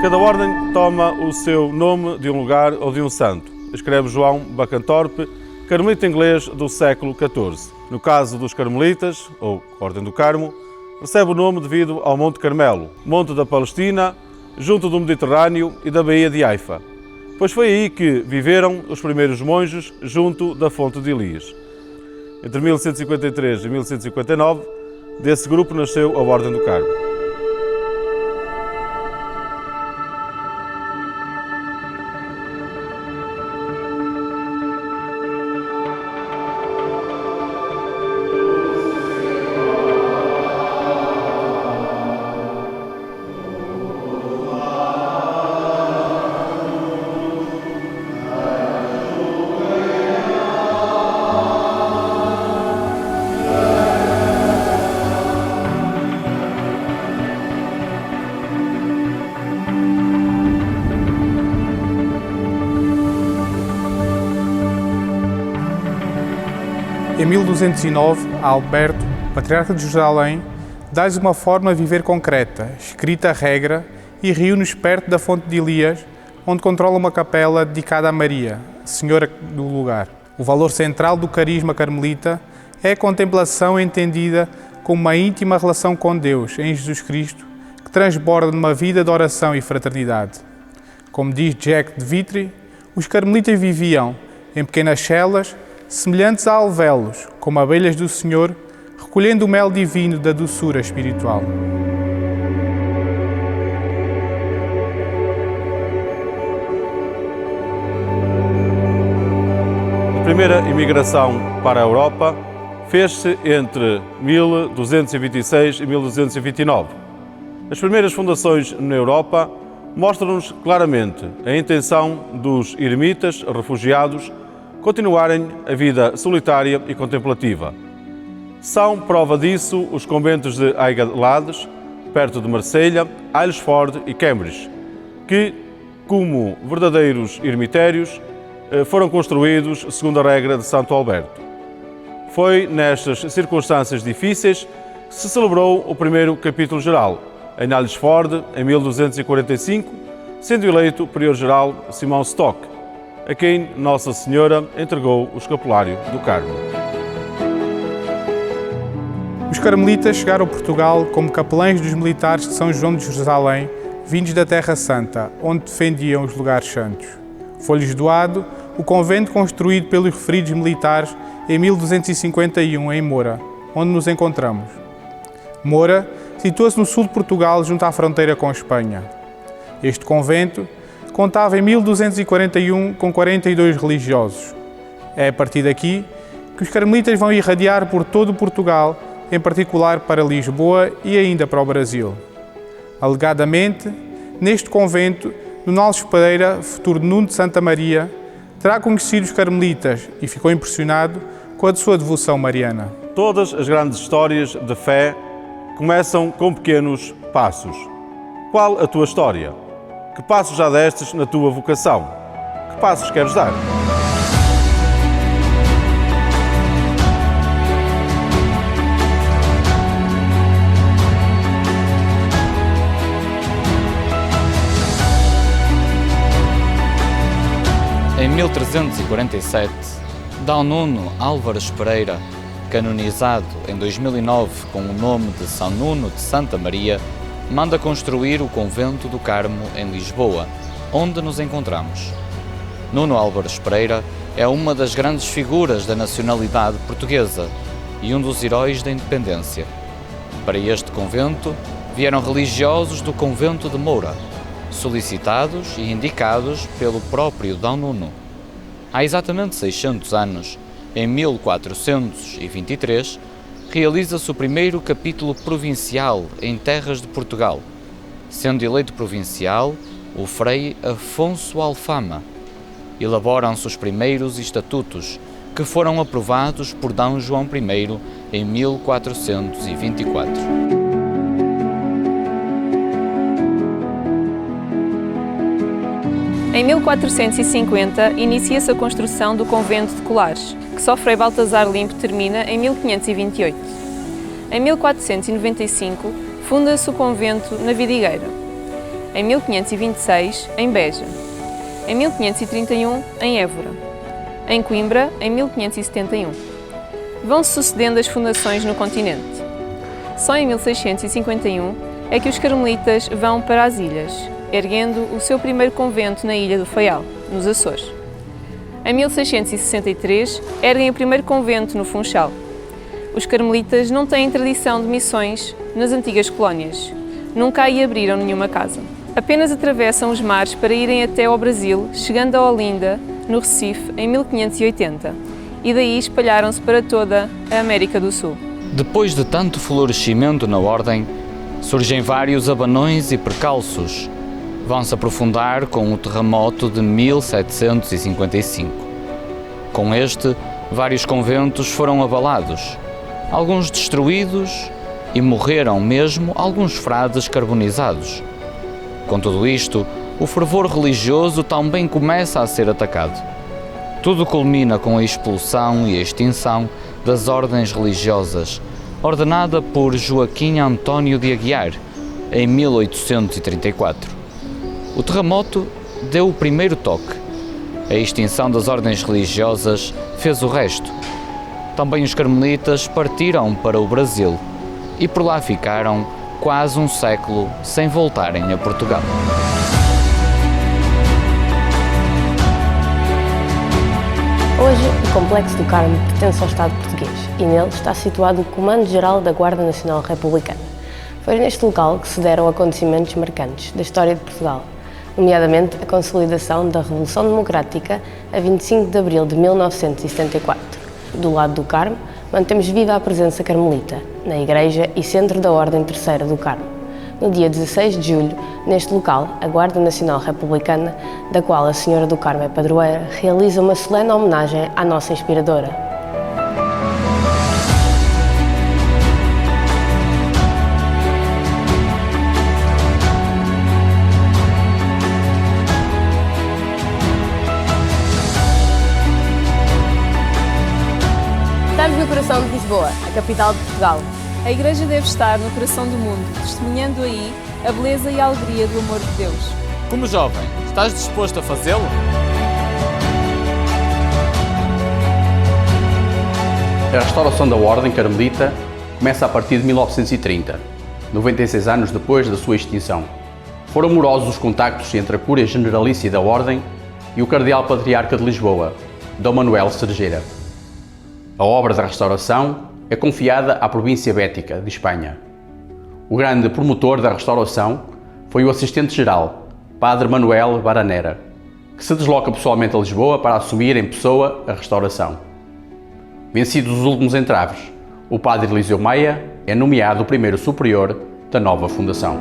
Cada ordem toma o seu nome de um lugar ou de um santo. Escreve João Bacantorpe, carmelita inglês do século XIV. No caso dos carmelitas, ou Ordem do Carmo, recebe o nome devido ao Monte Carmelo, monte da Palestina, junto do Mediterrâneo e da Baía de Haifa, pois foi aí que viveram os primeiros monges junto da fonte de Elias. Entre 1153 e 1159, desse grupo nasceu a Ordem do Carmo. Em 1209, Alberto, patriarca de Jerusalém, dá-lhes uma forma de viver concreta, escrita a regra, e reúne-os perto da fonte de Elias, onde controla uma capela dedicada a Maria, Senhora do lugar. O valor central do carisma carmelita é a contemplação entendida como uma íntima relação com Deus em Jesus Cristo, que transborda numa vida de oração e fraternidade. Como diz Jacques de Vitry, os carmelitas viviam em pequenas celas, semelhantes a alvéolos, como abelhas do Senhor, recolhendo o mel divino da doçura espiritual. A primeira imigração para a Europa fez-se entre 1226 e 1229. As primeiras fundações na Europa mostram-nos claramente a intenção dos eremitas refugiados continuarem a vida solitária e contemplativa. São prova disso os conventos de Aigues-Lades, perto de Marselha, Aylesford e Cambridge, que, como verdadeiros ermitérios, foram construídos segundo a regra de Santo Alberto. Foi nestas circunstâncias difíceis que se celebrou o primeiro capítulo geral, em Aylesford, em 1245, sendo eleito prior-geral Simão Stock, a quem Nossa Senhora entregou o escapulário do Carmo. Os carmelitas chegaram a Portugal como capelães dos militares de São João de Jerusalém, vindos da Terra Santa, onde defendiam os lugares santos. Foi-lhes doado o convento construído pelos referidos militares em 1251 em Moura, onde nos encontramos. Moura situa-se no sul de Portugal, junto à fronteira com a Espanha. Este convento contava em 1241 com 42 religiosos. É a partir daqui que os carmelitas vão irradiar por todo Portugal, em particular para Lisboa e ainda para o Brasil. Alegadamente, neste convento, Donaldo Espadeira, futuro Nuno de Santa Maria, terá conhecido os carmelitas e ficou impressionado com a sua devoção mariana. Todas as grandes histórias de fé começam com pequenos passos. Qual a tua história? Que passos já destes na tua vocação? Que passos queres dar? Em 1347, Dom Nuno Álvares Pereira, canonizado em 2009 com o nome de São Nuno de Santa Maria, manda construir o Convento do Carmo em Lisboa, onde nos encontramos. Nuno Álvares Pereira é uma das grandes figuras da nacionalidade portuguesa e um dos heróis da independência. Para este convento vieram religiosos do convento de Moura, solicitados e indicados pelo próprio Dom Nuno. Há exatamente 600 anos, em 1423, realiza-se o primeiro capítulo provincial em terras de Portugal, sendo eleito provincial o Frei Afonso Alfama. Elaboram-se os primeiros estatutos, que foram aprovados por D. João I em 1424. Em 1450, inicia-se a construção do convento de Colares, que só Frei Baltazar Limpo termina em 1528. Em 1495, funda-se o convento na Vidigueira. em 1526, em Beja, em 1531, em Évora, em Coimbra, em 1571. Vão-se sucedendo as fundações no continente. Só em 1651 é que os carmelitas vão para as ilhas, erguendo o seu primeiro convento na Ilha do Faial, nos Açores. Em 1663, erguem o primeiro convento no Funchal. Os carmelitas não têm tradição de missões nas antigas colónias. Nunca aí abriram nenhuma casa. Apenas atravessam os mares para irem até ao Brasil, chegando a Olinda, no Recife, em 1580, e daí espalharam-se para toda a América do Sul. Depois de tanto florescimento na ordem, surgem vários abanões e percalços. Vão-se aprofundar com o terremoto de 1755. Com este, vários conventos foram abalados, alguns destruídos e morreram mesmo alguns frades carbonizados. Com tudo isto, o fervor religioso também começa a ser atacado. Tudo culmina com a expulsão e a extinção das ordens religiosas, ordenada por Joaquim António de Aguiar, em 1834. O terremoto deu o primeiro toque. A extinção das ordens religiosas fez o resto. Também os carmelitas partiram para o Brasil e por lá ficaram quase um século sem voltarem a Portugal. Hoje, o Complexo do Carmo pertence ao Estado português e nele está situado o Comando-Geral da Guarda Nacional Republicana. Foi neste local que se deram acontecimentos marcantes da história de Portugal, nomeadamente a consolidação da Revolução Democrática a 25 de abril de 1974. Do lado do Carmo, mantemos viva a presença carmelita, na Igreja e Centro da Ordem Terceira do Carmo. No dia 16 de julho, neste local, a Guarda Nacional Republicana, da qual a Senhora do Carmo é padroeira, realiza uma solene homenagem à nossa inspiradora. Estamos no coração de Lisboa, a capital de Portugal. A Igreja deve estar no coração do mundo, testemunhando aí a beleza e a alegria do amor de Deus. Como jovem, estás disposto a fazê-lo? A restauração da Ordem Carmelita começa a partir de 1930, 96 anos depois da sua extinção. Foram morosos os contactos entre a Cúria Generalícia da Ordem e o Cardeal Patriarca de Lisboa, D. Manuel Cerejeira. A obra da restauração é confiada à província bética de Espanha. O grande promotor da restauração foi o assistente-geral, Padre Manuel Baranera, que se desloca pessoalmente a Lisboa para assumir em pessoa a restauração. Vencidos os últimos entraves, o Padre Eliseu Maia é nomeado o primeiro superior da nova fundação.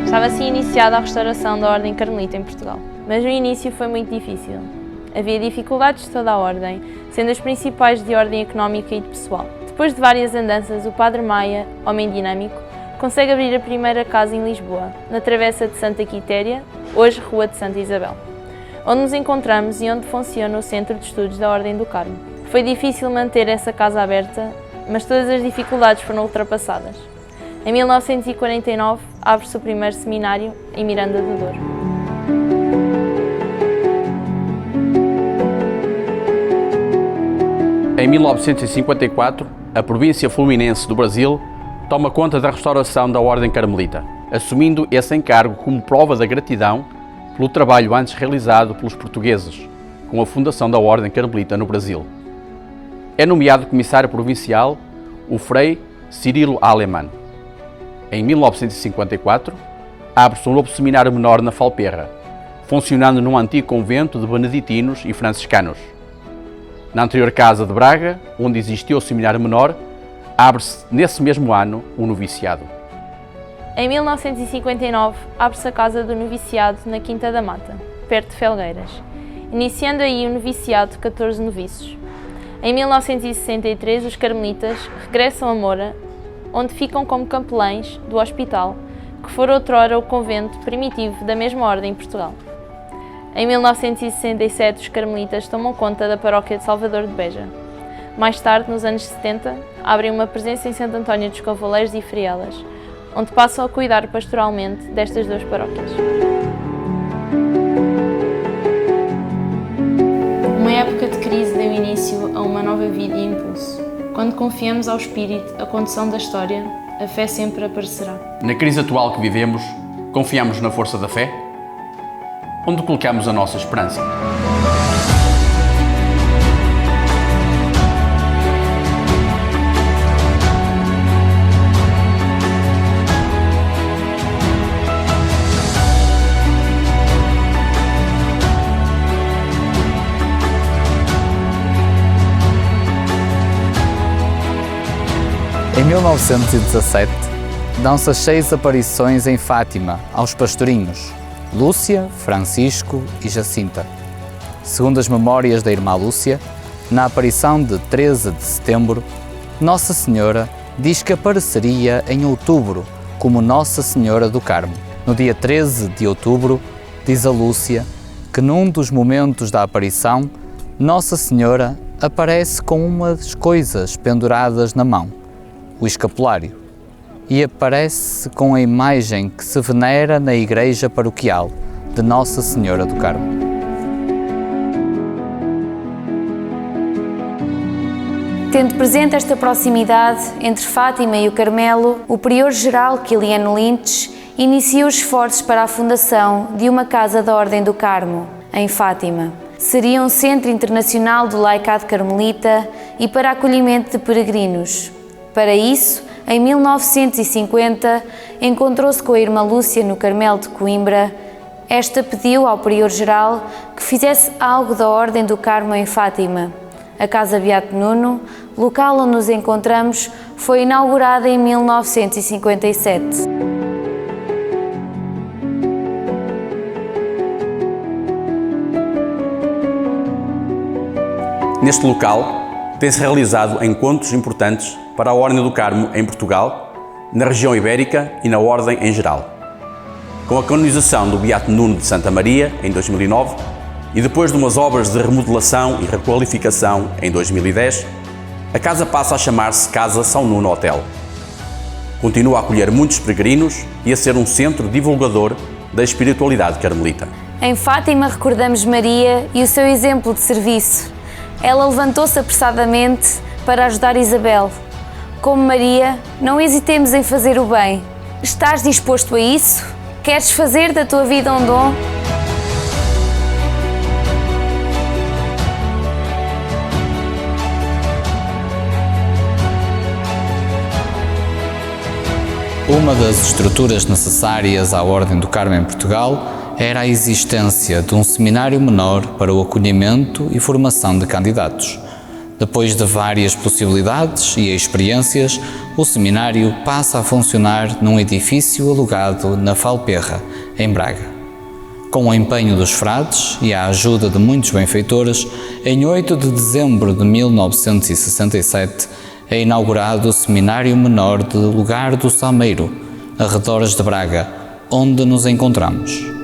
Estava assim iniciada a restauração da Ordem Carmelita em Portugal, mas o início foi muito difícil. Havia dificuldades de toda a ordem, sendo as principais de ordem económica e de pessoal. Depois de várias andanças, o Padre Maia, homem dinâmico, consegue abrir a primeira casa em Lisboa, na Travessa de Santa Quitéria, hoje Rua de Santa Isabel, onde nos encontramos e onde funciona o Centro de Estudos da Ordem do Carmo. Foi difícil manter essa casa aberta, mas todas as dificuldades foram ultrapassadas. Em 1949, abre-se o primeiro seminário em Miranda do Douro. Em 1954, a província fluminense do Brasil toma conta da restauração da Ordem Carmelita, assumindo esse encargo como prova da gratidão pelo trabalho antes realizado pelos portugueses, com a fundação da Ordem Carmelita no Brasil. É nomeado comissário provincial o Frei Cirilo Alemann. Em 1954, abre-se um novo seminário menor na Falperra, funcionando num antigo convento de beneditinos e franciscanos. Na anterior Casa de Braga, onde existia o seminário menor, abre-se nesse mesmo ano o noviciado. Em 1959, abre-se a Casa do Noviciado na Quinta da Mata, perto de Felgueiras, iniciando aí o noviciado de 14 noviços. Em 1963, os carmelitas regressam a Moura, onde ficam como capelães do hospital, que fora outrora o convento primitivo da mesma ordem em Portugal. Em 1967, os carmelitas tomam conta da paróquia de Salvador de Beja. Mais tarde, nos anos 70, abrem uma presença em Santo António dos Cavaleiros e Frielas, onde passam a cuidar pastoralmente destas duas paróquias. Uma época de crise deu início a uma nova vida e impulso. Quando confiamos ao Espírito a condução da história, a fé sempre aparecerá. Na crise atual que vivemos, confiamos na força da fé? Onde colocamos a nossa esperança? Em 1917, dão-se as 6 aparições em Fátima aos pastorinhos, Lúcia, Francisco e Jacinta. Segundo as memórias da irmã Lúcia, na aparição de 13 de setembro, Nossa Senhora diz que apareceria em outubro como Nossa Senhora do Carmo. No dia 13 de outubro, diz a Lúcia que num dos momentos da aparição, Nossa Senhora aparece com umas coisas penduradas na mão, o escapulário, e aparece com a imagem que se venera na igreja paroquial de Nossa Senhora do Carmo. Tendo presente esta proximidade entre Fátima e o Carmelo, o prior-geral Quiliano Lynch inicia os esforços para a fundação de uma Casa da Ordem do Carmo, em Fátima. Seria um centro internacional do laicado carmelita e para acolhimento de peregrinos. Para isso, em 1950, encontrou-se com a irmã Lúcia no Carmelo de Coimbra. Esta pediu ao prior-geral que fizesse algo da Ordem do Carmo em Fátima. A Casa Beato Nuno, local onde nos encontramos, foi inaugurada em 1957. Neste local, tem-se realizado encontros importantes para a Ordem do Carmo em Portugal, na região ibérica e na Ordem em geral. Com a canonização do Beato Nuno de Santa Maria, em 2009, e depois de umas obras de remodelação e requalificação em 2010, a casa passa a chamar-se Casa São Nuno Hotel. Continua a acolher muitos peregrinos e a ser um centro divulgador da espiritualidade carmelita. Em Fátima recordamos Maria e o seu exemplo de serviço. Ela levantou-se apressadamente para ajudar Isabel. Como Maria, não hesitemos em fazer o bem. Estás disposto a isso? Queres fazer da tua vida um dom? Uma das estruturas necessárias à Ordem do Carmo em Portugal era a existência de um seminário menor para o acolhimento e formação de candidatos. Depois de várias possibilidades e experiências, o seminário passa a funcionar num edifício alugado na Falperra, em Braga. Com o empenho dos frades e a ajuda de muitos benfeitores, em 8 de dezembro de 1967 é inaugurado o Seminário Menor de Lugar do Salmeiro, arredores de Braga, onde nos encontramos.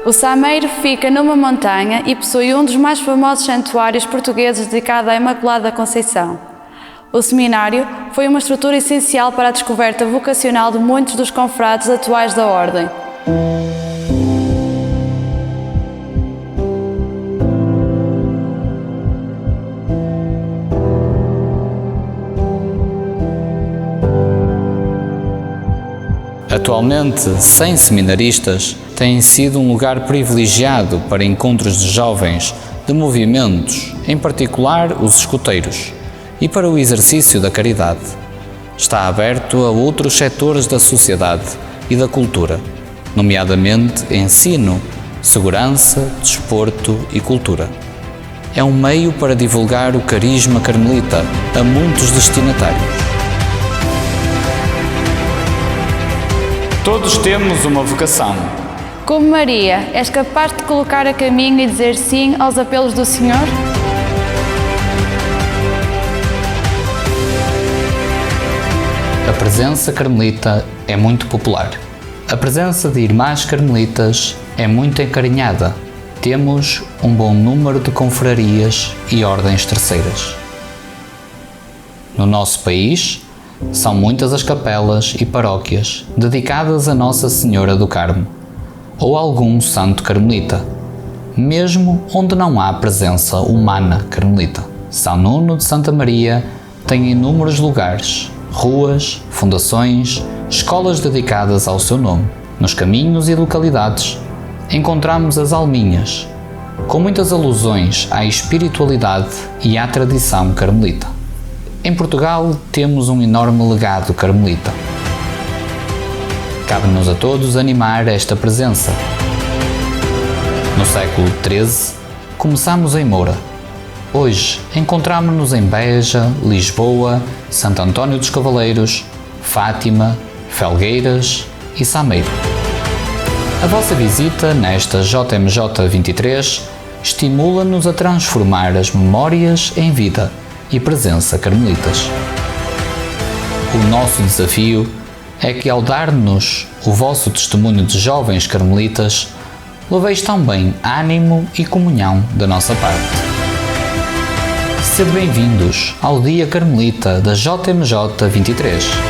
O Salmeiro fica numa montanha e possui um dos mais famosos santuários portugueses dedicado à Imaculada Conceição. O seminário foi uma estrutura essencial para a descoberta vocacional de muitos dos confrades atuais da Ordem. Atualmente, 100 seminaristas têm sido um lugar privilegiado para encontros de jovens, de movimentos, em particular os escoteiros, e para o exercício da caridade. Está aberto a outros setores da sociedade e da cultura, nomeadamente ensino, segurança, desporto e cultura. É um meio para divulgar o carisma carmelita a muitos destinatários. Todos temos uma vocação. Como Maria, és capaz de colocar a caminho e dizer sim aos apelos do Senhor? A presença carmelita é muito popular. A presença de irmãs carmelitas é muito encarinhada. Temos um bom número de confrarias e ordens terceiras. No nosso país, são muitas as capelas e paróquias dedicadas a Nossa Senhora do Carmo ou algum santo carmelita, mesmo onde não há presença humana carmelita. São Nuno de Santa Maria tem inúmeros lugares, ruas, fundações, escolas dedicadas ao seu nome. Nos caminhos e localidades encontramos as alminhas, com muitas alusões à espiritualidade e à tradição carmelita. Em Portugal temos um enorme legado carmelita. Cabe-nos a todos animar esta presença. No século XIII, começamos em Moura. Hoje, encontramos-nos em Beja, Lisboa, Santo António dos Cavaleiros, Fátima, Felgueiras e Sameiro. A vossa visita nesta JMJ 23 estimula-nos a transformar as memórias em vida e presença carmelitas. O nosso desafio é que, ao dar-nos o vosso testemunho de jovens carmelitas, leveis também ânimo e comunhão da nossa parte. Sejam bem-vindos ao Dia Carmelita da JMJ 23.